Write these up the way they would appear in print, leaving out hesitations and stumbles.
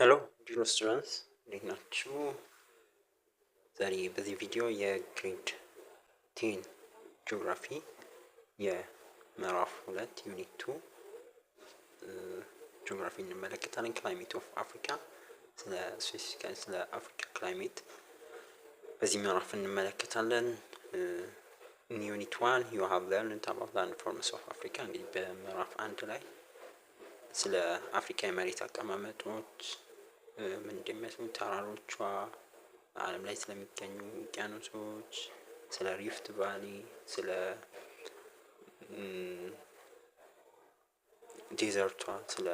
Hello, dear students. እንዴት ናችሁ? ዛሬ በዚህ ቪዲዮ የግሬድ 10 ጂኦግራፊ የምዕራፍ 2 ዩኒት 2 ጂኦግራፊ እንመለከታለን። ክላይሜት ኦፍ አፍሪካ ስለ አፍሪካ ክላይሜት በዚህ ምዕራፍ እንመለከታለን። in unit 1 you have learned about landforms of Africa። እንግዲህ በምዕራፍ 1 ላይ ስለ አፍሪካ የመሬት አቀማመጦች ምን እንደሚመስሉ ተራሮቿ፣ ዓለም ላይ ስለሚገኙ ውቅያኖሶች፣ ስለ ሪፍት ቫሊ፣ ስለ ዴዘርቷ፣ ስለ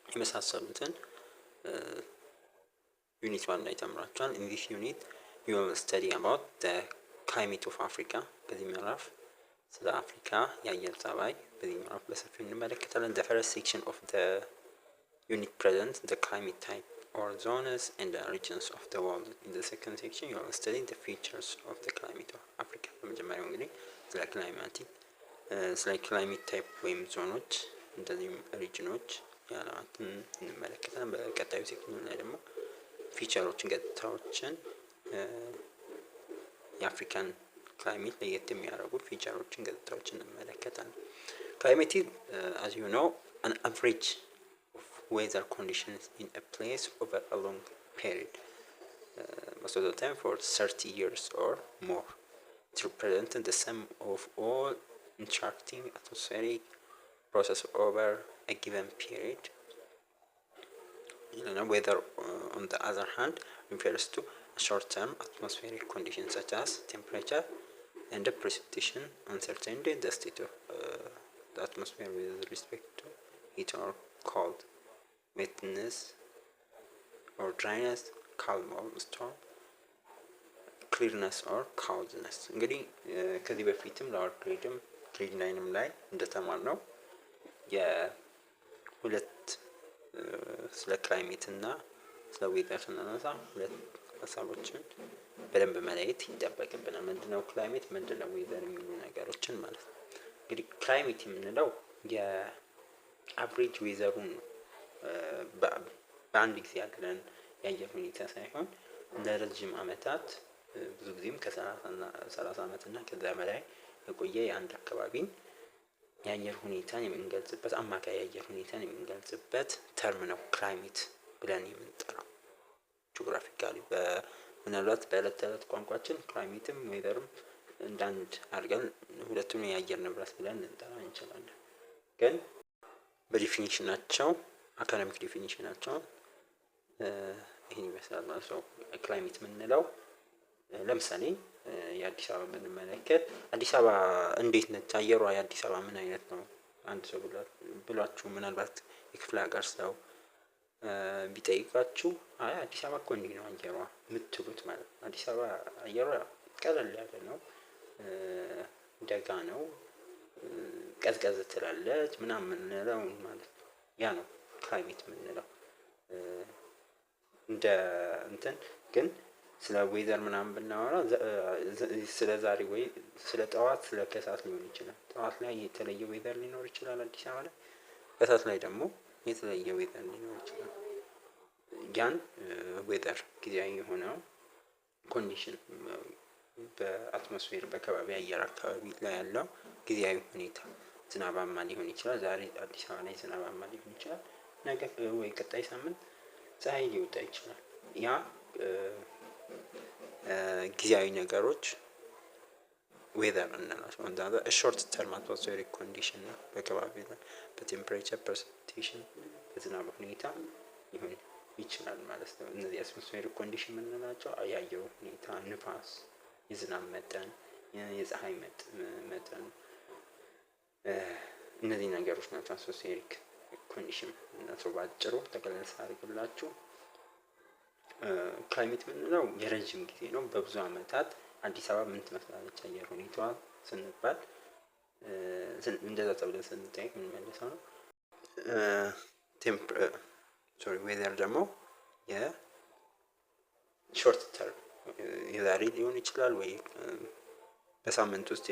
የመሳሰሉትን ዩኒት 1 ላይ ተምራችኋል። in this unit you will study about the climate of Africa። በዚህ ምዕራፍ ስለ አፍሪካ የአየር ጸባይ በዚህ ምዕራፍ በሰፊው እንመለከታለን። the first section of the unit presents the climate type or zones and the regions of the world. In the second section you will study the features of the climate of Africa። በመጀመሪያው እንግዲህ ስለ ክላይሜት ታይፕ ወይም ዞኖች እንደዚሁም ሪጅኖች ያላትን እንመለከታለን። በቀጣዩ ሴክሽን ላይ ደግሞ ፊቸሮችን፣ ገጽታዎችን የአፍሪካን ክላይሜት ለየት የሚያደርጉ ፊቸሮችን፣ ገጽታዎችን እንመለከታለን። ክላይሜት as you know an average of weather conditions in a place over a long period, most of the time for 30 years or more. It represents the sum of all interacting atmospheric process over a given period. Weather on the other hand refers to short-term atmospheric conditions such as temperature and precipitation, uncertainty, the state of the atmosphere with respect to heat or cold, wetness or dryness, calm or storm, clearness or cloudiness። እንግዲህ ከዚህ በፊትም ለአወር ግሬድም ግሬድ 9ም ላይ እንደተማርነው የሁለት ስለ ክላይሜት እና ስለ ዌዘር ስናነሳ ሁለት ሀሳቦችን በደንብ መለየት ይጠበቅብናል። ምንድነው ክላይሜት፣ ምንድነው ዌዘር የሚሉ ነገሮችን ማለት ነው። እንግዲህ ክላይሜት የምንለው የአቨሬጅ ዌዘሩን በአንድ ጊዜ ያለን የአየር ሁኔታ ሳይሆን ለረጅም ዓመታት ብዙ ጊዜም ከ30 ዓመት እና ከዛ በላይ የቆየ የአንድ አካባቢን የአየር ሁኔታን የምንገልጽበት አማካይ የአየር ሁኔታን የምንገልጽበት ተርም ነው ክላይሜት ብለን የምንጠራው። ጂኦግራፊካሊ ምናልባት በዕለት ተዕለት ቋንቋችን ክላይሜትም ዌዘርም እንዳንድ አድርገን ሁለቱን የአየር ንብረት ብለን ልንጠራ እንችላለን። ግን በዲፊኒሽናቸው አካዳሚክ ዲፊኒሽናቸው ይሄን ይመስላል ማለት ነው። ክላይሜት የምንለው ለምሳሌ የአዲስ አበባ ብንመለከት አዲስ አበባ እንዴት ነች አየሯ፣ የአዲስ አበባ ምን አይነት ነው አንድ ሰው ብሏችሁ ምናልባት የክፍለ ሀገር ሰው ቢጠይቃችሁ አይ አዲስ አበባ እኮ እንዲህ ነው አየሯ የምትሉት ማለት ነው። አዲስ አበባ አየሯ ቀለል ያለ ነው፣ ደጋ ነው፣ ቀዝቀዝ ትላለች ምናምን ነው ማለት ነው። ያ ነው ክላይሜት የምንለው። እንደ እንትን ግን ስለ ዌዘር ምናምን ብናወራ ስለ ዛሬ ወይ ስለ ጠዋት ስለ ከሰዓት ሊሆን ይችላል። ጠዋት ላይ የተለየ ዌዘር ሊኖር ይችላል አዲስ አበባ ላይ፣ ከሰዓት ላይ ደግሞ የተለየ ዌዘር ሊኖር ይችላል። ያን ዌዘር ጊዜያዊ የሆነው ኮንዲሽን በአትሞስፌር በከባቢ አየር አካባቢ ላይ ያለው ጊዜያዊ ሁኔታ ዝናባማ ሊሆን ይችላል። ዛሬ አዲስ አበባ ላይ ዝናባማ ሊሆን ይችላል። ነገ ወይ ቀጣይ ሳምንት ፀሐይ ሊወጣ ይችላል። ያ ጊዜያዊ ነገሮች ዌዘር እንላቸው። አንዳንድ ሾርት ተርም አትሞስፌሪክ ኮንዲሽን ነው። በከባቢ ላይ በቴምፕሬቸር ፕሬሲፒቴሽን በዝናብ ሁኔታ ሊሆን ይችላል ማለት ነው። እነዚህ አትሞስፌሪክ ኮንዲሽን የምንላቸው የአየሩ ሁኔታ፣ ንፋስ፣ የዝናብ መጠን፣ የፀሐይ መጠን እነዚህ ነገሮች ናቸው አትሞስፌሪክ ኮንዲሽን ናቸው። ባጭሩ ጠቅለል ሳደርግላችሁ ክላይሜት የምንለው የረጅም ጊዜ ነው። በብዙ ዓመታት አዲስ አበባ ምን ትመስላለች አየር ሁኔታዋ ስንባል እንደዛ ተብለን ስንጠይቅ የምንመልሰው ነው። ዌዘር ደግሞ የሾርት ተርም የዛሬ ሊሆን ይችላል ወይ በሳምንት ውስጥ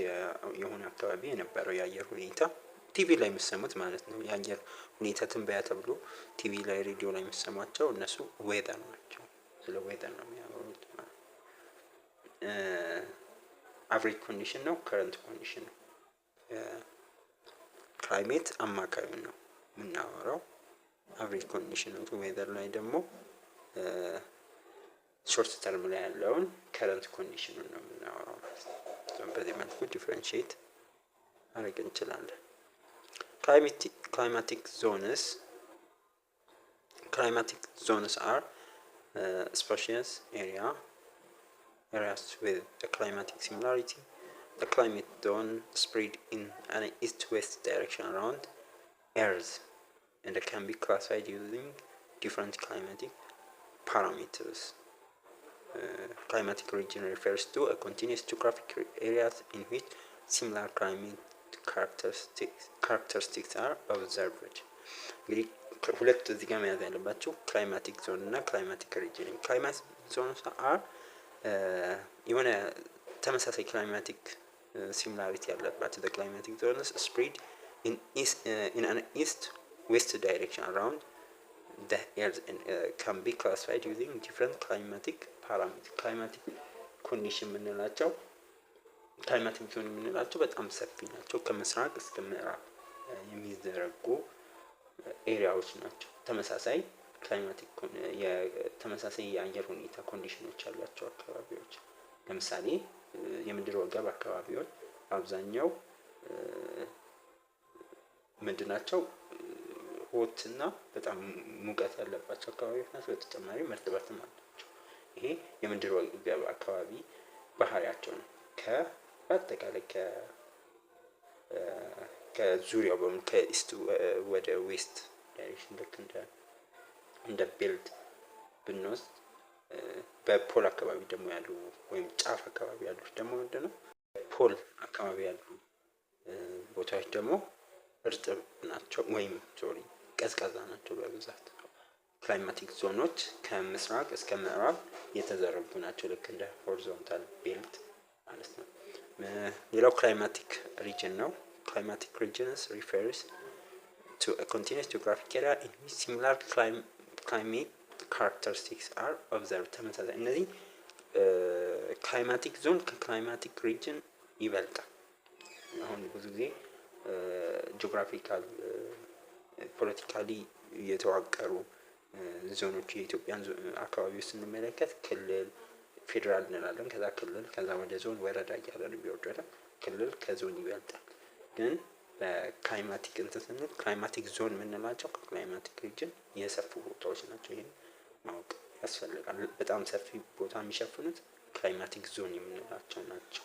የሆነ አካባቢ የነበረው የአየር ሁኔታ ቲቪ ላይ የሚሰሙት ማለት ነው። የአየር ሁኔታ ትንበያ ተብሎ ቲቪ ላይ ሬዲዮ ላይ የሚሰሟቸው እነሱ ዌዘር ናቸው። ስለ ዌዘር ነው የሚያወሩት ማለት ነው። አቨሬጅ ኮንዲሽን ነው፣ ከረንት ኮንዲሽን ነው። ክላይሜት አማካይ ነው የምናወራው። አቨሬጅ ኮንዲሽን ነው። ዌዘር ላይ ደግሞ ሾርት ተርም ላይ ያለውን ከረንት ኮንዲሽን ነው የምናወራው ማለት ነው። በዚህ መልኩ ዲፍረንሺየት ማድረግ እንችላለን። climatic zones are spacious areas with a climatic similarity. The climate zone spread in an east-west direction around Earth and can be classified using different climatic parameters. Climatic region refers to a continuous geographic areas in which similar climate characteristics are observed. እንግዲህ ሁለት እዚህ ጋር መያዝ ያለባችሁ ክላይማቲክ ዞን እና ክላይማቲክ ሪጅን። ክላይማቲክ ዞንስ አር የሆነ ተመሳሳይ ክላይማቲክ ሲሚላሪቲ ያለባቸው the climatic zones spread in an east west direction around the earth and can be classified using different climatic parameters. climatic condition የምንላቸው ክላይማቲክ ዞን የምንላቸው በጣም ሰፊ ናቸው። ከምስራቅ እስከ ምዕራብ የሚዘረጉ ኤሪያዎች ናቸው። ተመሳሳይ ክላይማቲክ ተመሳሳይ የአየር ሁኔታ ኮንዲሽኖች ያሏቸው አካባቢዎች። ለምሳሌ የምድር ወገብ አካባቢዎች አብዛኛው ምንድናቸው? ሆትና በጣም ሙቀት ያለባቸው አካባቢዎች ናቸው። በተጨማሪ እርጥበትም አላቸው። ይሄ የምድር ወገብ አካባቢ ባህሪያቸው ነው። በአጠቃላይ ከዙሪያው በሙሉ ከኢስት ወደ ዌስት ዳይሬክሽን ልክ እንደ ቤልት ብንወስድ በፖል አካባቢ ደግሞ ያሉ ወይም ጫፍ አካባቢ ያሉት ደግሞ ምንድነው? ፖል አካባቢ ያሉ ቦታዎች ደግሞ እርጥብ ናቸው ወይም ቀዝቃዛ ናቸው በብዛት። ክላይማቲክ ዞኖች ከምስራቅ እስከ ምዕራብ የተዘረጉ ናቸው ልክ እንደ ሆሪዞንታል ቤልት ማለት ነው። ሌላው ክላይማቲክ ሪጅን ነው። climatic regions refers to a continuous geographic area in which similar climate characteristics are observed. ተመሳሳይ እነዚህ ክላይማቲክ ዞን ከክላይማቲክ ሪጅን ይበልጣል። አሁን ብዙ ጊዜ ጂኦግራፊካል ፖለቲካሊ የተዋቀሩ ዞኖች የኢትዮጵያን አካባቢዎች ስንመለከት ክልል ፌደራል እንላለን። ከዛ ክልል ከዛ ወደ ዞን ወረዳ እያለ ነው የሚወርደው። ክልል ከዞን ይበልጣል። ግን በክላይማቲክ ስንል ክላይማቲክ ዞን የምንላቸው ከክላይማቲክ ሪጅን የሰፉ ቦታዎች ናቸው። ይሄን ማወቅ ያስፈልጋል። በጣም ሰፊ ቦታ የሚሸፍኑት ክላይማቲክ ዞን የምንላቸው ናቸው።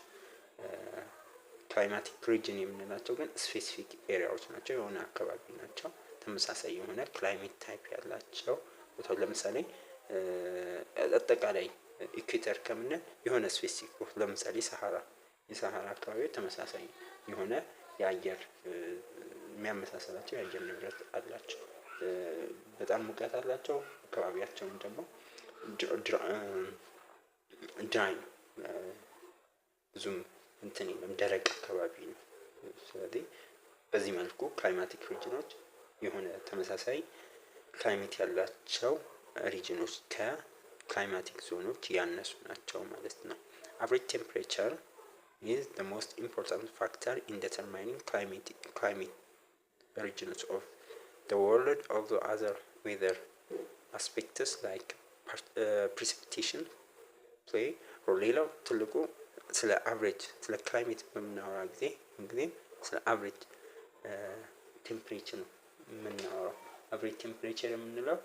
ክላይማቲክ ሪጅን የምንላቸው ግን ስፔሲፊክ ኤሪያዎች ናቸው፣ የሆነ አካባቢ ናቸው። ተመሳሳይ የሆነ ክላይሜት ታይፕ ያላቸው ቦታዎች ለምሳሌ አጠቃላይ ኢኩዌተር ከምንል የሆነ ስፔሲፊክ ቦታ ለምሳሌ የሰሃራ አካባቢ ተመሳሳይ የሆነ የአየር የሚያመሳሰላቸው የአየር ንብረት አላቸው። በጣም ሙቀት አላቸው። አካባቢያቸውን ደግሞ ድራይ ብዙም እንትን የለም፣ ደረቅ አካባቢ ነው። ስለዚህ በዚህ መልኩ ክላይማቲክ ሪጅኖች የሆነ ተመሳሳይ ክላይሜት ያላቸው ሪጅኖች ከክላይማቲክ ዞኖች ያነሱ ናቸው ማለት ነው። አቨሬጅ ቴምፕሬቸር is the most important factor in determining climate regions of the world. Although other weather aspects like precipitation play role. ሌላው ትልቁ ስለ አቨሬጅ ስለ ክላይሜት በምናወራ ጊዜ እንግዲህ ስለ አቨሬጅ ቴምፕሬቸር ነው የምናወራው። አቨሬጅ ቴምፕሬቸር የምንለው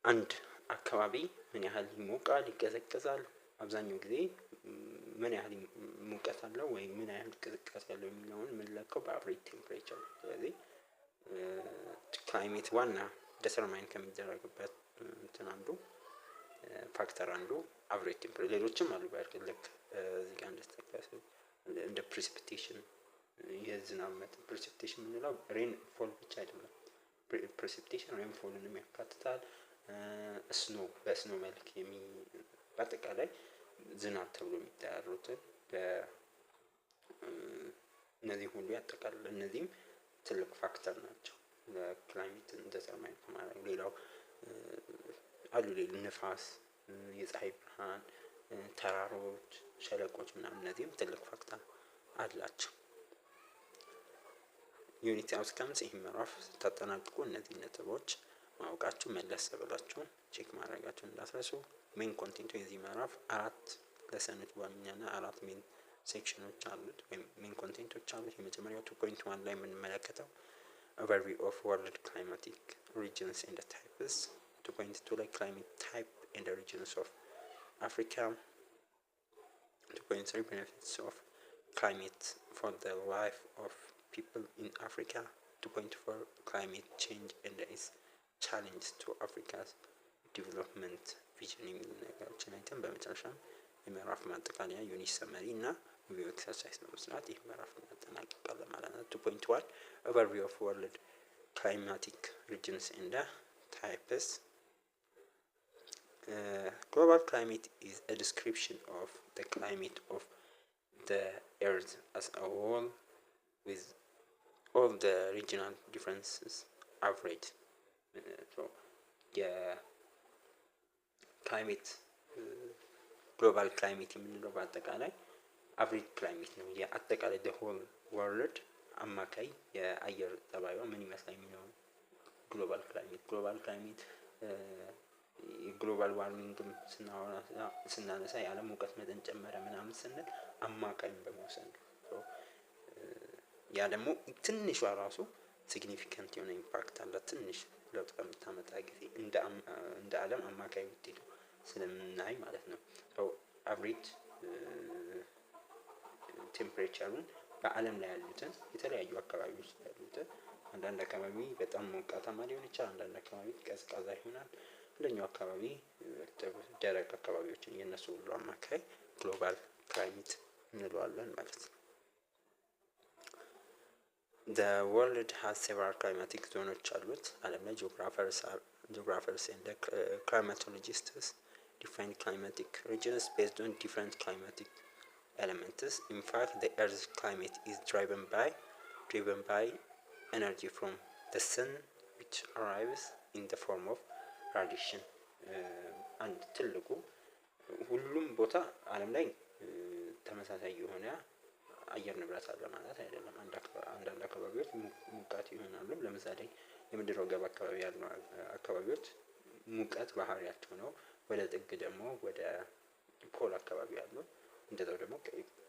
አንድ አካባቢ ምን ያህል ይሞቃል ይቀዘቅዛል፣ አብዛኛው ጊዜ ምን ያህል ሙቀት አለው ወይ ምን ያህል ቅዝቃዜ አለው የሚለውን የምንለካው በአቨሬጅ ቴምፕሬቸር ነው። ስለዚህ ክላይሜት ዋና ዲተርማይን ከሚደረግበት እንትን አንዱ ፋክተር አንዱ አቨሬጅ ቴምፕሬቸር፣ ሌሎችም አሉ በእርግጥ ልክ እዚህ ጋር እንደተጠቀሰው እንደ ፕሪሲፒቴሽን የዝናብ መጠን ፕሪሲፒቴሽን የምንለው ሬን ፎል ብቻ አይደለም። ፕሪሲፒቴሽን ሬን ፎልንም ያካትታል። ስኖ በስኖ መልክ በአጠቃላይ ዝናብ ተብሎ የሚጠሩትን እነዚህ ሁሉ ያጠቃልላል። እነዚህም ትልቅ ፋክተር ናቸው ለክላይሜት ዲተርማይን ከማድረግ። ሌላው አሉ ንፋስ፣ የፀሐይ ብርሃን፣ ተራሮች፣ ሸለቆች ምናምን እነዚህም ትልቅ ፋክተር አላቸው። ዩኒቲ አውትካምስ ይህ ምዕራፍ ስታጠናቅቁ እነዚህ ነጥቦች ማወቃችሁ መለስ ብላችሁ ቼክ ማድረጋችሁን እንዳትረሱ። ሜን ኮንቴንቱ የዚህ ምዕራፍ 4 ለሰኖች ዋነኛና 4 ሜን ሴክሽኖች አሉት ወይም ሜን ኮንቴንቶች አሉት። የመጀመሪያው 2.1 ላይ የምንመለከተው overview of world climatic regions and types። 2.2 ላይ climate type and regions of Africa። 2.3 benefits of climate for the life of people in Africa። 2.4 climate change and its challenge to Africa's development vision የሚሉ ነገሮችን አይተን በመጨረሻም የምዕራፍ ማጠቃለያ ዩኒት ሰመሪ እና ሪቪው ኤክሰርሳይዝ በመስራት ይህ ምዕራፍ እናጠናቅቃለን ማለት ነው። 2.1 overview of world climatic regions and types። Global climate is a description of the climate of the earth as a whole with all the regional differences averaged። የክላይሜት ግሎባል ክላይሜት የምንለው በአጠቃላይ አቨሬጅ ክላይሜት ነው። የአጠቃላይ the whole world አማካይ የአየር ጠባዩ ምን ይመስላል የሚለው ግሎባል ክላይሜት። ግሎባል ክላይሜት ግሎባል ዋርሚንግም ስናነሳ የዓለም ሙቀት መጠን ጨመረ ምናምን ስንል አማካይን በመውሰድ ነው። ያ ደግሞ ትንሿ ራሱ ሲግኒፊካንት የሆነ ኢምፓክት አለ። ትንሽ ለውጥ በምታመጣ ጊዜ እንደ ዓለም አማካይ ውጤቱ ስለምናይ ማለት ነው። አቨሬጅ ቴምፕሬቸሩን በዓለም ላይ ያሉትን የተለያዩ አካባቢዎች ያሉትን አንዳንድ አካባቢ በጣም ሞቃታማ ሊሆን ይችላል፣ አንዳንድ አካባቢ ቀዝቃዛ ይሆናል። አንደኛው አካባቢ ደረቅ አካባቢዎችን የነሱ ሁሉ አማካይ ግሎባል ክላይሜት እንለዋለን ማለት ነው። The world has several climatic zones አሉት። ዓለም ላይ geographers and climatologists define climatic regions based on different climatic elements. In fact, the Earth's climate is driven by energy from the sun, which arrives in the form of radiation. አንድ ትልቁ ሁሉም ቦታ ዓለም ላይ ተመሳሳይ የሆነ አየር ንብረት አለ ማለት አይደለም። አንዳንድ አካባቢዎች ሙቀት ይሆናሉ። ለምሳሌ የምድር ወገብ አካባቢ ያሉ አካባቢዎች ሙቀት ባህሪያቸው ነው። ወደ ጥግ ደግሞ ወደ ፖል አካባቢ ያሉ እንደዛው ደግሞ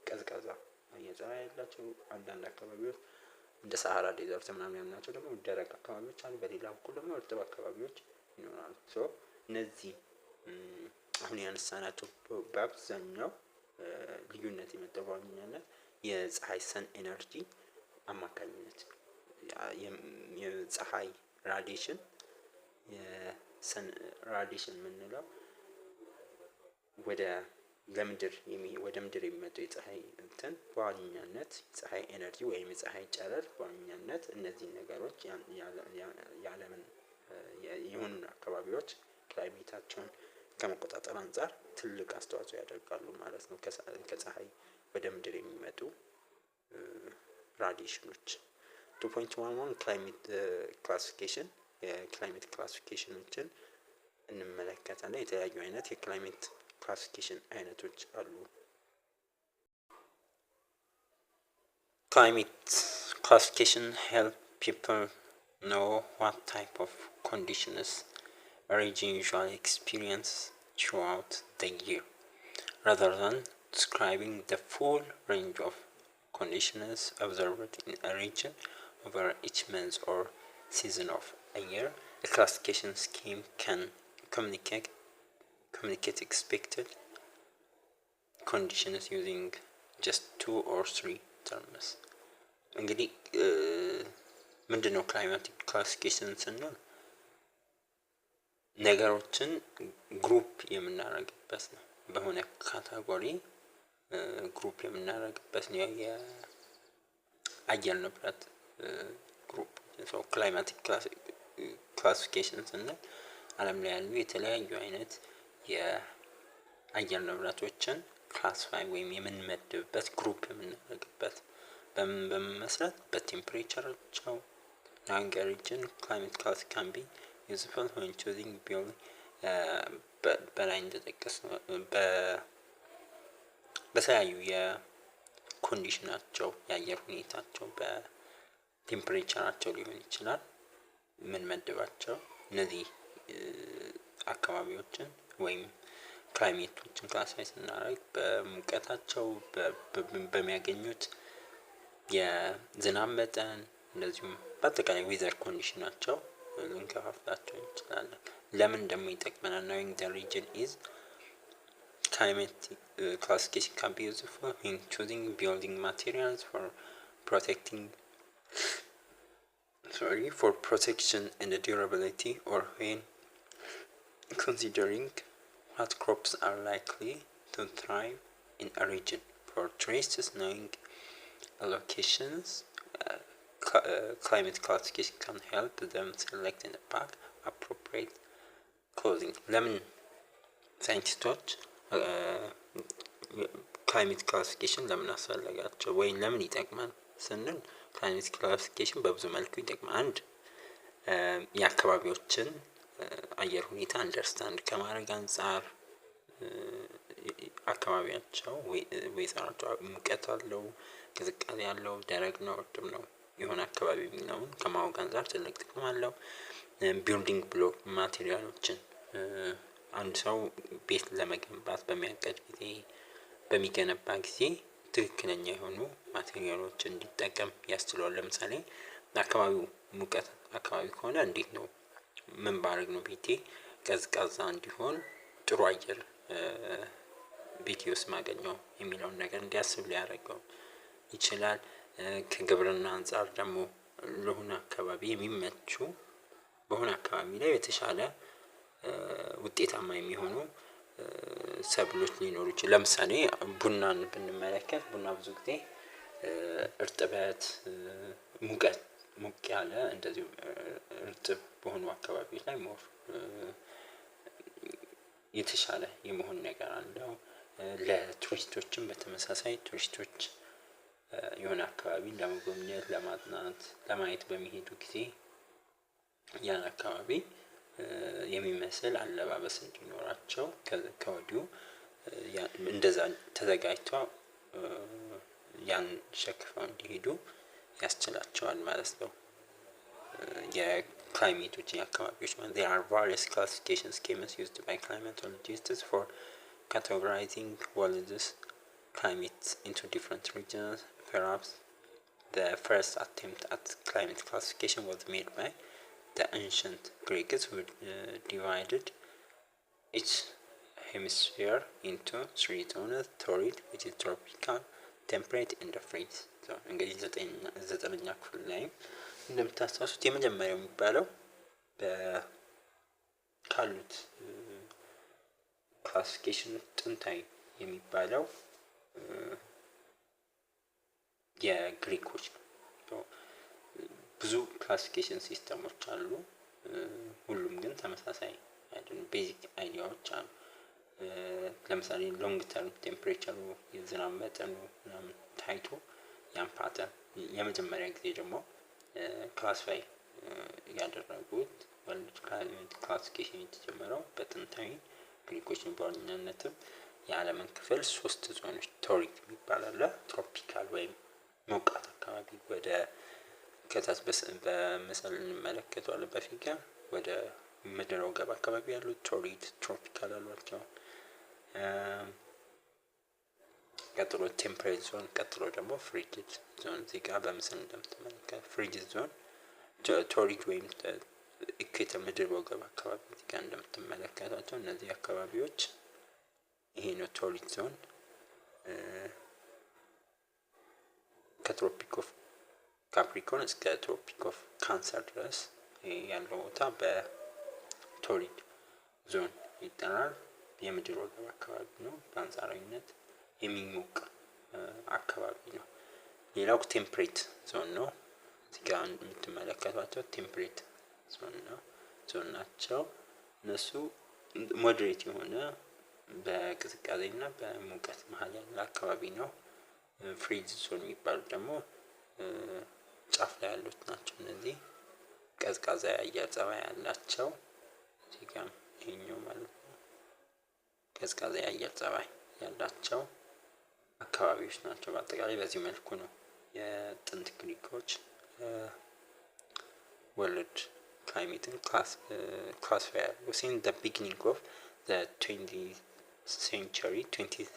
ቀዝቃዛ አየር ፀባይ ያላቸው አንዳንድ አካባቢዎች እንደ ሰሃራ ዴዘርት ምናምን ያልናቸው ደግሞ ደረቅ አካባቢዎች አሉ። በሌላ በኩል ደግሞ እርጥብ አካባቢዎች ይኖራሉ። እነዚህ አሁን ያነሳናቸው በአብዛኛው ልዩነት የመጣው በዋነኛነት የፀሐይ ሰን ኤነርጂ አማካኝነት የፀሐይ ራዲዬሽን የሰን ራዲዬሽን የምንለው ወደ ምድር የሚመጣው የፀሐይ እንትን በዋነኛነት ፀሐይ ኤነርጂ ወይም የፀሐይ ጨረር በዋነኛነት እነዚህ ነገሮች የዓለምን የሆኑ አካባቢዎች ክላይሜታቸውን ከመቆጣጠር አንፃር ትልቅ አስተዋጽኦ ያደርጋሉ ማለት ነው። ከፀሐይ ወደ ምድር የሚመጡ ራዲዬሽኖች። 2.11 ክላይሜት ክላሲፊኬሽን የክላይሜት ክላሲፊኬሽኖችን እንመለከታለን። የተለያዩ አይነት የክላይሜት ክላሲፊኬሽን አይነቶች አሉ። Climate classification help people know what type of conditions a region usually experience throughout the year, rather than describing the full range of conditions observed in a region over each month or season of a year. A classification scheme can communicate expected conditions using just 2 or 3 terms. እንግዲህ ምንድነው ክላይማቲክ ክላሲፊኬሽን ስንል ነገሮችን ግሩፕ የምናደርግበት ነው። በሆነ ካታጎሪ ግሩፕ የምናደርግበት ነው። የአየር ንብረት ግሩፕ ክላይማቲክ ክላሲፊኬሽን ስንል ዓለም ላይ ያሉ የተለያዩ አይነት የአየር ንብረቶችን ክላሲፋይ ወይም የምንመድብበት ግሩፕ የምናደርግበት በመመስረት በቴምፕሬቸራቸው longer region climate class can be useful when choosing beyond በላይ እንደጠቀስነው በተለያዩ የኮንዲሽናቸው የአየር ሁኔታቸው በቴምፕሬቸራቸው ሊሆን ይችላል ምን መደባቸው እነዚህ አካባቢዎችን ወይም ክላይሜቶችን ክላሲፋይ ስናደርግ በሙቀታቸው በሚያገኙት የዝናብ መጠን እንደዚሁም በአጠቃላይ ዌዘር ኮንዲሽናቸው ልንከፋፍላቸው እንችላለን። ለምን እንደሚጠቅመን knowing the region is climatic classification can be useful in choosing building materials for protection and durability or when considering what crops are likely to thrive in a region. For tourists, knowing allocations climate classification can help them select and pack appropriate clothing. ለምን ሳይንቲስቶች ክላይሜት ክላሲፊኬሽን ለምን አስፈለጋቸው ወይም ለምን ይጠቅማል ስንል ክላይሜት ክላሲፊኬሽን በብዙ መልኩ ይጠቅማል። አንድ የአካባቢዎችን አየር ሁኔታ አንደርስታንድ ከማድረግ አንፃር አካባቢያቸው ወይዘራቸው ሙቀት አለው ቅዝቃዜ ያለው ደረቅ ነው እርጥብ ነው የሆነ አካባቢ የሚለውን ከማወቅ አንፃር ትልቅ ጥቅም አለው። ቢልዲንግ ብሎክ ማቴሪያሎችን አንድ ሰው ቤት ለመገንባት በሚገነባ ጊዜ ትክክለኛ የሆኑ ማቴሪያሎችን እንዲጠቀም ያስችላል። ለምሳሌ አካባቢው ሙቀት አካባቢ ከሆነ እንዴት ነው ምን ባደርግ ነው ቤቴ ቀዝቃዛ እንዲሆን ጥሩ አየር ቤቴ ውስጥ ማገኘው የሚለውን ነገር እንዲያስብ ሊያደርገው ይችላል። ከግብርና አንፃር ደግሞ ለሆነ አካባቢ የሚመቹ በሆነ አካባቢ ላይ የተሻለ ውጤታማ የሚሆኑ ሰብሎች ሊኖሩ ይችላል። ለምሳሌ ቡናን ብንመለከት ቡና ብዙ ጊዜ እርጥበት ሙቅ ያለ እንደዚሁ እርጥብ በሆኑ አካባቢዎች ላይ ሞር የተሻለ የመሆን ነገር አለው። ለቱሪስቶችም በተመሳሳይ ቱሪስቶች የሆነ አካባቢ ለመጎብኘት ለማጥናት ለማየት በሚሄዱ ጊዜ ያን አካባቢ የሚመስል አለባበስ እንዲኖራቸው ከወዲሁ እንደዛ ተዘጋጅተው ያን ሸክፈው እንዲሄዱ ያስችላቸዋል ማለት ነው። የክላይሜቶች የአካባቢዎች ማለት there are various classification schemes used by climatologists for categorizing world's climates into different regions. Perhaps the first attempt at climate classification was made by the ancient Greeks who divided each hemisphere into 3 zones: torrid, which is tropical, temperate, and freeze. እንግዲህ ዘጠነኛ ክፍል ላይ እንደምታስታውሱት የመጀመሪያው የሚባለው ካሉት ክላሲፊኬሽን ጥንታዊ የሚባለው የግሪኮች ነው። ብዙ ክላሲፊኬሽን ሲስተሞች አሉ። ሁሉም ግን ተመሳሳይ አይደሉም። ቤዚክ አይዲያዎች አሉ። ለምሳሌ ሎንግ ተርም ቴምፕሬቸሩ የዝናብ መጠኑ ምናምን ታይቶ ያን ፓተርን የመጀመሪያ ጊዜ ደግሞ ክላሲፋይ ያደረጉት ወርልድ ክላይሜት ክላሲፊኬሽን የተጀመረው በጥንታዊ ግሪኮች በዋነኛነትም የዓለምን ክፍል 3 ዞኖች ቶሪድ የሚባል አለ። ትሮፒካል ወይም ሞቃት አካባቢ ወደ ከታች በምስል እንመለከተዋለን በፊገር ወደ ምድር ወገብ አካባቢ ያሉት ቶሪድ ትሮፒካል አሏቸው። ቀጥሎ ቴምፕሬት ዞን ቀጥሎ ደግሞ ፍሪጅድ ዞን እዚህ ጋር በምስል እንደምትመለከቱት ፍሪጅድ ዞን ቶሪድ ወይም ኢኩዌተር ምድር ወገብ አካባቢ እዚህ ጋር እንደምትመለከቷቸው እነዚህ አካባቢዎች ይሄ ነው ቶሪድ ዞን። ከትሮፒክ ኦፍ ካፕሪኮርን እስከ ትሮፒክ ኦፍ ካንሰር ድረስ ያለው ቦታ በቶሪድ ዞን ይጠራል። የምድር ወገብ አካባቢ ነው። በአንጻራዊነት የሚሞቅ አካባቢ ነው። ሌላው ቴምፕሬት ዞን ነው። እዚህ ጋር የምትመለከቷቸው ቴምፕሬት ዞን ናቸው። እነሱ ሞዴሬት የሆነ በቅዝቃዜና በሙቀት መሀል ያለ አካባቢ ነው። ፍሪዝ ዞን የሚባሉት ደግሞ ጫፍ ላይ ያሉት ናቸው። እነዚህ ቀዝቃዛ የአየር ጸባይ ያላቸው እዚህ ጋር ይሄኛው ማለት ነው ቀዝቃዛ የአየር ጸባይ ያላቸው አካባቢዎች ናቸው። በአጠቃላይ በዚህ መልኩ ነው የጥንት ግሪኮች ወርልድ ክላይሜትን classify since the beginning of the 20th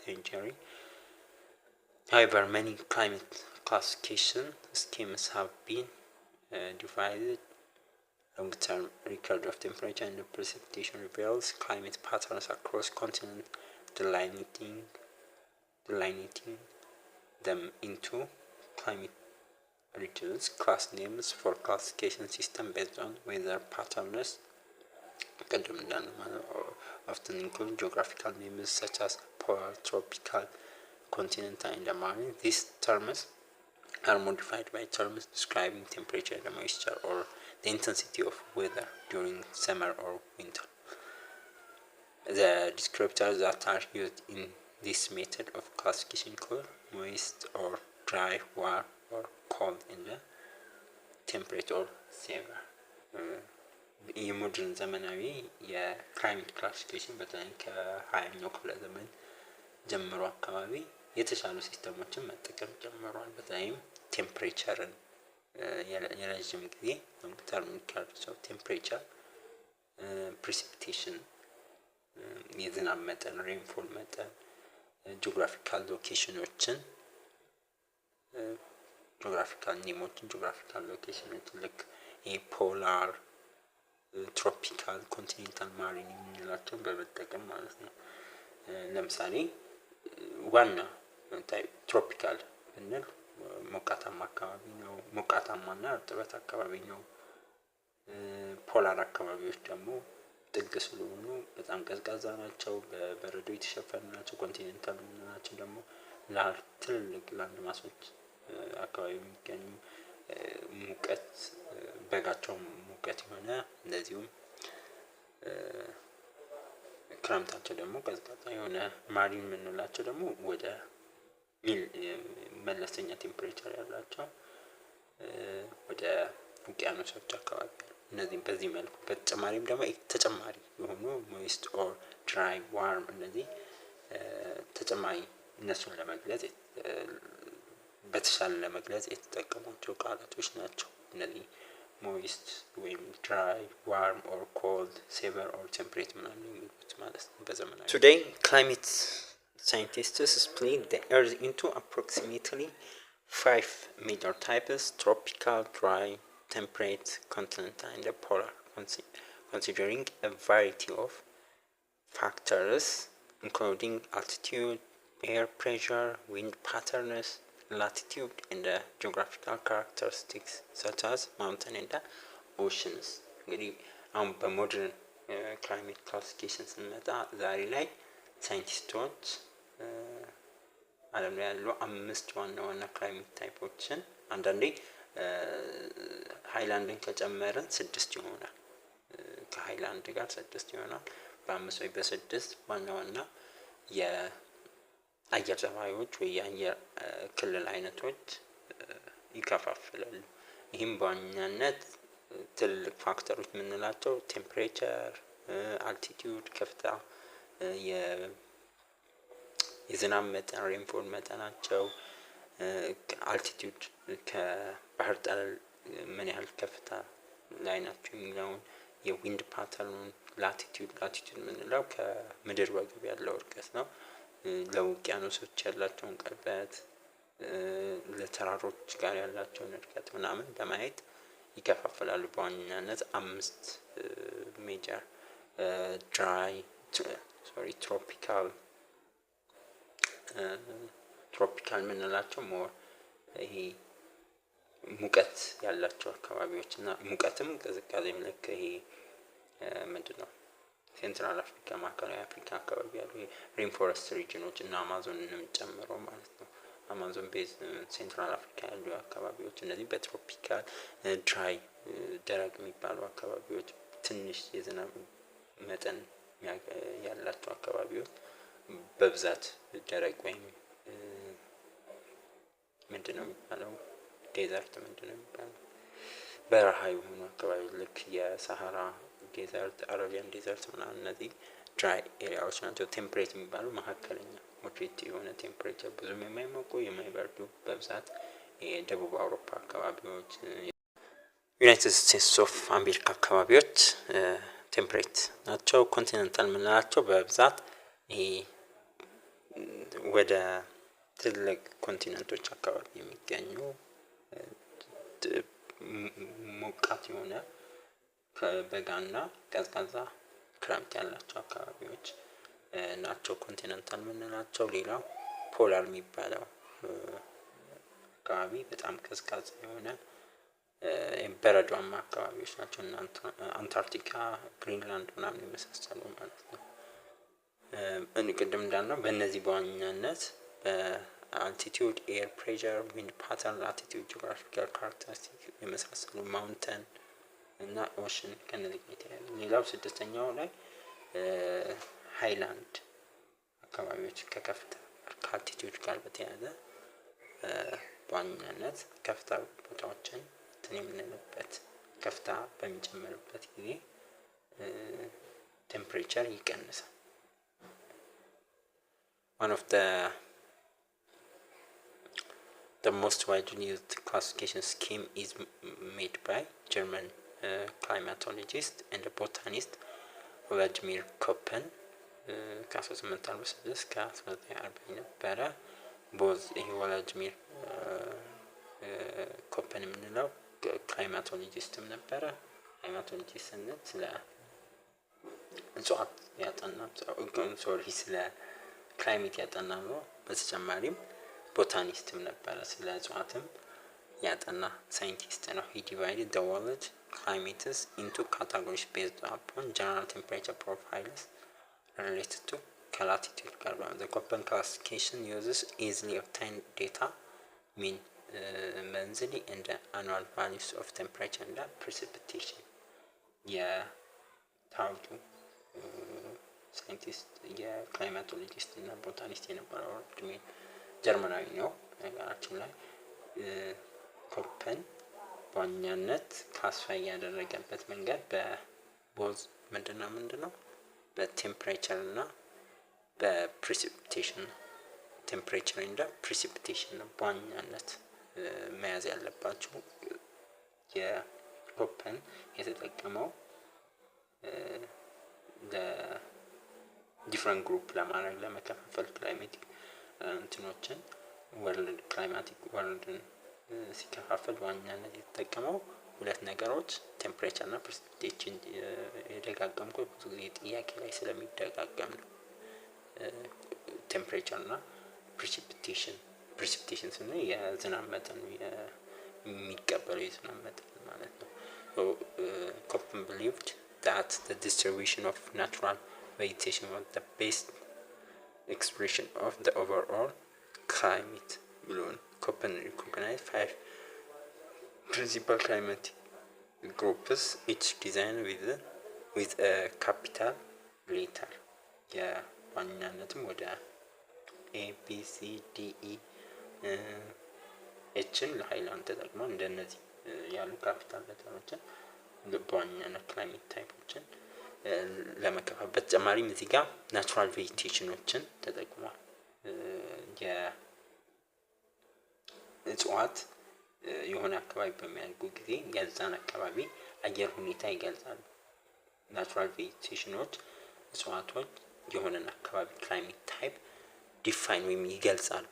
century. However, many climate classification schemes have been divided. Long-term record of temperature and precipitation reveals climate patterns across continents, delineating them into climate regions. Class names for classification system based on weather patterns often include geographical names such as polar, tropical, continental, and marine. These terms are modified by terms describing temperature and moisture or the intensity of weather during summer or winter. The descriptors that are used in this method of classification include moist or dry, warm or cold, and the temperate or severe. የሞደርን ዘመናዊ የክላይሜት ክላሲፊኬሽን በተለይ ከ20ኛው ክፍለ ዘመን ጀምሮ አካባቢ የተሻሉ ሲስተሞችን መጠቀም ጀምሯል። በተለይም ቴምፕሬቸርን የረጅም ጊዜ ተርሚካል ቴምፕሬቸር፣ ፕሪሲፒቴሽን የዝናብ መጠን፣ ሬንፎል መጠን፣ ጂኦግራፊካል ሎኬሽኖችን ጂኦግራፊካል ኔሞችን ጂኦግራፊካል ሎኬሽኖችን ልክ ፖላር፣ ትሮፒካል፣ ኮንቲኔንታል፣ ማሪን የምንላቸውን በመጠቀም ማለት ነው። ለምሳሌ ዋና ትሮፒካል ብንል ሞቃታማ አካባቢ ነው፣ ሞቃታማና እርጥበት አካባቢ ነው። ፖላር አካባቢዎች ደግሞ ጥግ ስለሆኑ በጣም ቀዝቃዛ ናቸው፣ በበረዶ የተሸፈኑ ናቸው። ኮንቲኔንታል የምንላቸው ደግሞ ትልልቅ ላንድ ማሶች አካባቢ የሚገኙ ሙቀት በጋቸው ሙቀት የሆነ እንደዚሁም ክረምታቸው ደግሞ ቀዝቃዛ የሆነ። ማሪን የምንላቸው ደግሞ ወደ መለስተኛ ቴምፕሬቸር ያላቸው ወደ ውቅያኖሶች አካባቢ ነው። እነዚህም በዚህ መልኩ በተጨማሪም ደግሞ ተጨማሪ የሆኑ ሞይስት ኦር ድራይ፣ ዋርም እነዚህ ተጨማሪ እነሱን ለመግለጽ በተሻለ ለመግለጽ የተጠቀሟቸው ቃላቶች ናቸው። እነዚህ ሞይስት ወይም ድራይ፣ ዋርም ኦር ኮልድ፣ ሴቨር ኦር ቴምፕሬት ምናምን የሚሉት ማለት ነው በዘመናዊ። Today climate scientists split the earth into approximately 5 major types: tropical, dry, temperate, continental, and polar, considering a variety of factors including altitude, air pressure, wind patterns, latitude, and geographical characteristics such as mountain and oceans. እንግዲህ አሁን በሞደርን ክላይሜት ክላሲፊኬሽን ስንመጣ ዛሬ ላይ ሳይንቲስቶች ዓለም ላይ ያሉ 5 ዋና ዋና ክላይሜት ታይፖችን አንዳንዴ ሃይላንድን ከጨመረን 6 ይሆናል። ከሃይላንድ ጋር 6 ይሆናል። በ5 ወይ በ6 ዋና ዋና የአየር ጸባዮች ወይ የአየር ክልል አይነቶች ይከፋፈላሉ። ይህም በዋናነት ትልቅ ፋክተሮች የምንላቸው ቴምፕሬቸር፣ አልቲቲዩድ ከፍታ፣ የዝናብ መጠን ሬንፎል መጠናቸው፣ አልቲቲዩድ ከባህር ጠለል ምን ያህል ከፍታ ላይ ናቸው የሚለውን፣ የዊንድ ፓተርኑን፣ ላቲቲዩድ የምንለው ከምድር ወገብ ያለው እርቀት ነው። ለውቅያኖሶች ያላቸውን ቅርበት፣ ለተራሮች ጋር ያላቸውን እርቀት ምናምን በማየት ይከፋፈላሉ። በዋናነት 5 ሜጀር ትሮፒካል የምንላቸው ሞር ይሄ ሙቀት ያላቸው አካባቢዎች እና ሙቀትም ቅዝቃዜም ልክ ይሄ ምንድነው ሴንትራል አፍሪካ፣ ማዕከላዊ አፍሪካ አካባቢ ያሉ ሬንፎረስት ሪጅኖች እና አማዞንንም ጨምሮ ማለት ነው። አማዞን ቤዝ ሴንትራል አፍሪካ ያሉ አካባቢዎች እነዚህ በትሮፒካል ድራይ ደረቅ የሚባሉ አካባቢዎች፣ ትንሽ የዝናብ መጠን ያላቸው አካባቢዎች፣ በብዛት ደረቅ ወይም ምንድነው የሚባለው ዴዘርት ምንድነው የሚባለው በረሃ የሆኑ አካባቢ ልክ የሳሃራ ዴዘርት፣ አረቢያን ዴዘርት ምናምን እነዚህ ድራይ ኤሪያዎች ናቸው። ቴምፕሬት የሚባሉ መካከለኛ ሞዴሬት የሆነ ቴምፕሬቸር ብዙም የማይሞቁ የማይበርዱ በብዛት የደቡብ አውሮፓ አካባቢዎች፣ ዩናይትድ ስቴትስ ኦፍ አሜሪካ አካባቢዎች ቴምፕሬት ናቸው። ኮንቲኔንታል የምንላቸው በብዛት ይሄ ወደ ትልቅ ኮንቲኔንቶች አካባቢ የሚገኙ ሞቃት የሆነ በጋና ቀዝቃዛ ክረምት ያላቸው አካባቢዎች ናቸው ኮንቲኔንታል የምንላቸው። ሌላው ፖላር የሚባለው አካባቢ በጣም ቀዝቃዛ የሆነ በረዷማ አካባቢዎች ናቸው እና አንታርክቲካ፣ ግሪንላንድ ምናምን የመሳሰሉ ማለት ነው። ቅድም እንዳልነው በእነዚህ በዋናነት በአልቲቲዩድ፣ ኤር ፕሬሸር፣ ዊንድ ፓተርን፣ ላቲቲዩድ፣ ጂኦግራፊካል ካራክተሪስቲክ የመሳሰሉ ማውንተን እና ኦሽን ከነዚህ ጋር የተያያዘ። ሌላው ስድስተኛው ላይ ሃይላንድ አካባቢዎች ከከፍታ ከአልቲቲዩድ ጋር በተያያዘ በዋናነት ከፍታ ቦታዎችን የምንልበት ከፍታ በሚጨምርበት ጊዜ ቴምፕሬቸር ይቀንሳል። One of the most widely used classification scheme is made by German climatologist and botanist Vladimir Köppen ከ1846 ከ1940 ነበረ። ቦዝ ይሄ ቭላዲሚር ኮፐን የምንለው ክላይማቶሎጂስትም ነበረ። ክላይማቶሎጂስት ስንል ስለ እጽዋት ያጠና ስለ ክላይሜት ያጠና ነው። በተጨማሪም ቦታኒስትም ነበረ፣ ስለ እጽዋትም ያጠና ሳይንቲስት ነው። he divided the world climates into categories based upon general temperature profiles related to latitude ጋር the Köppen classification uses easily obtained data, mean monthly and annual values of temperature and precipitation. የታውቱ ሳይንቲስት የክላይማቶሎጂስት እና ቦታኒስት የነበረው ጀርመናዊ ነው። ነገራችን ላይ ኮፐን በዋናነት ክላሲፋይ ያደረገበት መንገድ በቦዝ ምንድነው በቴምፕሬቸር እና በፕሪሲፒቴሽን ቴምፕሬቸር እና ፕሪሲፒቴሽን ነው በዋናነት መያዝ ያለባቸው። የኮፐን የተጠቀመው ለዲፍረንት ግሩፕ ለማድረግ ለመከፋፈል ክላይሜቲክ እንትኖችን ወርልድ ክላይማቲክ ወርልድን ሲከፋፈል በዋናነት የተጠቀመው ሁለት ነገሮች ቴምፕሬቸር እና ፕሪሲፒቴሽን። የደጋገምኩት ብዙ ጊዜ ጥያቄ ላይ ስለሚደጋገም ነው። ቴምፕሬቸር እና ፕሪሲፒቴሽን ስንል የዝናብ መጠን የሚቀበለው የዝናብ መጠን ማለት ነው። Köppen believed that the distribution of natural vegetation was the best expression of the overall climate. Köppen recognized 5 principal climatic groups, each designed with a capital letter. ዋናነትም ወደ ABCDE ኤችን ለሃይላንድ ተጠቅሞ እንደነዚህ ያሉ ካፒታል ሌተሮችን በዋናነት ክላይሜት ታይፖችን ለመከፋፈል በተጨማሪም እዚህ ጋር ናቹራል ቬጂቴሽኖችን ተጠቅሟል። የእጽዋት የሆነ አካባቢ በሚያድጉ ጊዜ የዛን አካባቢ አየር ሁኔታ ይገልጻሉ። ናቹራል ቬጂቴሽኖች እጽዋቶች የሆነን አካባቢ ክላይሜት ታይፕ ዲፋይን ወይም ይገልጻሉ፣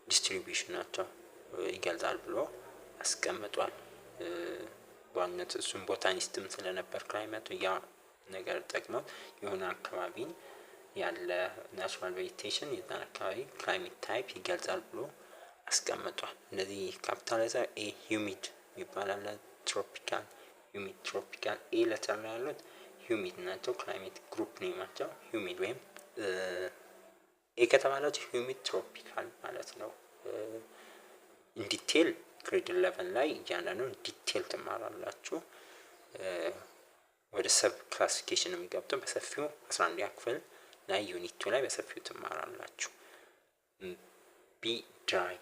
ዲስትሪቢዩሽናቸው ይገልጻል ብሎ አስቀምጧል። በዋናነት እሱም ቦታኒስትም ስለነበር ክላይሜቱ ያ ነገር ጠቅመው የሆነ አካባቢን ያለ ናቹራል ቬጂቴሽን የዛን አካባቢ ክላይሜት ታይፕ ይገልጻል ብሎ አስቀምጧል። እነዚህ ካፒታላይዘር ኤ ሂዩሚድ ይባላል፣ ትሮፒካል ሂዩሚድ፣ ትሮፒካል ኤ ሌተር ላይ ያሉት ሂዩሚድ ናቸው። ክላይሜት ግሩፕ ኔማቸው ሂዩሚድ ወይም ኤ ከተባለው ሂዩሚድ ትሮፒካል ማለት ነው። ዲቴል ግሬድ 11 ላይ እያንዳንዱን ዲቴል ትማራላችሁ። ወደ ሰብ ክላሲፊኬሽን የሚገብተው በሰፊው 11ኛ ክፍል ላይ ዩኒት 2 ላይ በሰፊው ትማራላችሁ። ቢ ድራይ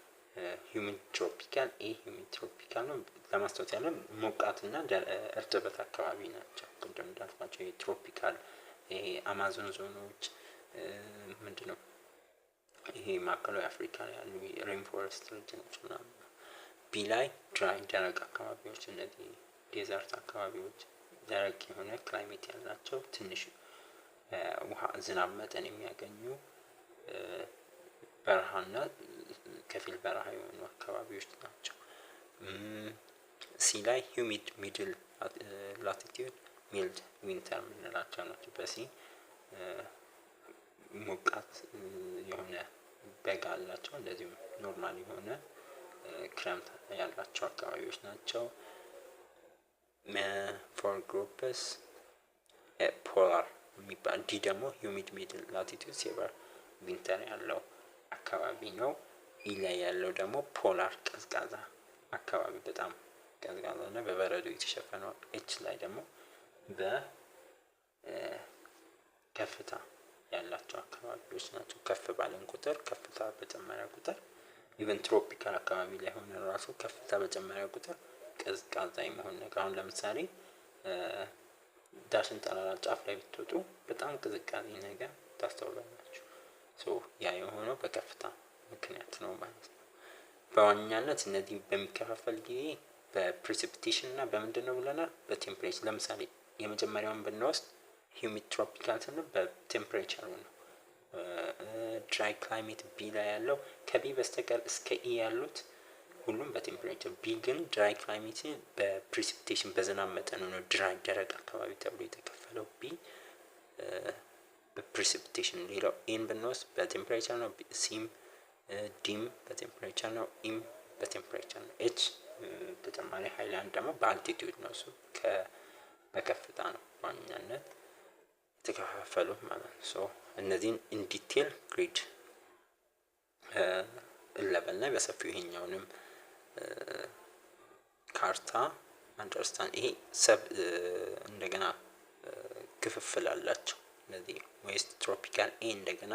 ሂዩሚድ ትሮፒካል ኤ ሂዩሚድ ትሮፒካል ነው። ለማስታወስ ያለ ሞቃትና እርጥበት አካባቢ ናቸው። ቅድም እንዳልኳቸው የትሮፒካል ይሄ አማዞን ዞኖች ምንድነው ይሄ ማዕከላዊ አፍሪካ ያሉ ሬን ፎረስት ሪጅኖች ምናምን። ቢ ላይ ድራይ ደረቅ አካባቢዎች እነዚህ ዴዘርት አካባቢዎች ደረቅ የሆነ ክላይሜት ያላቸው ትንሽ ውሃ ዝናብ መጠን የሚያገኙ በረሃና ከፊል በረሃ የሆኑ አካባቢዎች ናቸው። ሲ ላይ ሂዩሚድ ሚድል ላቲቲዩድ ሚልድ ዊንተር የምንላቸው ናቸው። በሲ ሞቃት የሆነ በጋ አላቸው፣ እንደዚሁም ኖርማል የሆነ ክረምት ያላቸው አካባቢዎች ናቸው። ፎር ግሩፕስ ፖላር የሚባል ዲ ደግሞ ሂዩሚድ ሚድል ላቲቲዩድ ሴቨር ዊንተር ያለው አካባቢ ነው። ኢ ላይ ያለው ደግሞ ፖላር ቀዝቃዛ አካባቢ በጣም ቀዝቃዛ እና በበረዶ የተሸፈነው። ኤች ላይ ደግሞ በከፍታ ያላቸው አካባቢዎች ናቸው። ከፍ ባለን ቁጥር ከፍታ በጨመረ ቁጥር ኢቨን ትሮፒካል አካባቢ ላይ ሆነ ራሱ ከፍታ በጨመረ ቁጥር ቀዝቃዛ የመሆን ነገር። አሁን ለምሳሌ ዳሽን ተራራ ጫፍ ላይ ብትወጡ በጣም ቅዝቃዜ ነገር ታስተውላላችሁ። ያ የሆነው በከፍታ ምክንያት ነው ማለት ነው። በዋናነት እነዚህ በሚከፋፈል ጊዜ በፕሪሲፒቴሽን እና በምንድን ነው ብለናል? በቴምፕሬቸር። ለምሳሌ የመጀመሪያውን ብንወስድ ሂዩሚድ ትሮፒካል ስንል በቴምፕሬቸሩ ነው። ድራይ ክላይሜት ቢ ላይ ያለው ከቢ በስተቀር እስከ ኢ ያሉት ሁሉም በቴምፕሬቸር። ቢ ግን ድራይ ክላይሜት በፕሪሲፒቴሽን በዝናብ መጠኑ ነው ድራይ ደረቅ አካባቢ ተብሎ የተከፈለው ቢ በፕሪሲፒቴሽን። ሌላው ኤን ብንወስድ በቴምፕሬቸር ነው። ሲም ዲም በቴምፕሬቸር ነው። ኢም በቴምፕሬቸር ነው። ኤች ተጨማሪ ሃይላንድ ደግሞ በአልቲቲዩድ ነው። እሱ በከፍታ ነው በዋናነት የተከፋፈሉት ማለት ነው። እነዚህን ኢንዲቴል ግሪድ 11 ላይ በሰፊው ይሄኛውንም ካርታ አንደርስታንድ። ይሄ ሰብ እንደገና ክፍፍል አላቸው እነዚህ ዌስት ትሮፒካል ኤ እንደገና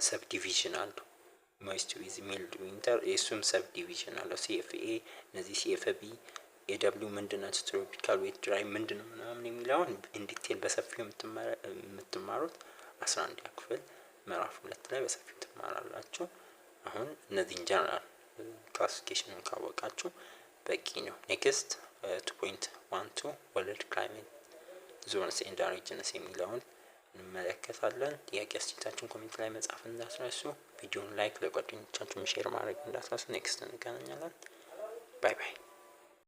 ሰብ ዲቪዥን አሉ። ሞይስት ዊዝ ሚልድ ዊንተር የሱም ሰብ ዲቪዥን አለው። ሲኤፍኤ እነዚህ ሲኤፍቢ ኤደብሊው ምንድናቸው? ትሮፒካል ዌት ድራይ ምንድነው ምናምን የሚለውን ኢንዲቴል በሰፊው የምትማሩት 11 ክፍል ምዕራፍ 2 ላይ በሰፊው ትማራላችሁ። አሁን እነዚህን ጀነራል ክላሲፊኬሽንን ካወቃችሁ በቂ ነው። ኔክስት 2.12 ወርልድ ክላይሜት ዞንስ ኤንድ ሪጅንስ የሚለውን እንመለከታለን። ጥያቄ አስተያየታችሁን ኮሜንት ላይ መጻፍ እንዳትረሱ። ቪዲዮውን ላይክ ለጓደኞቻችሁ ሼር ማድረግ እንዳትረሱ። ኔክስት እንገናኛለን። ባይ ባይ።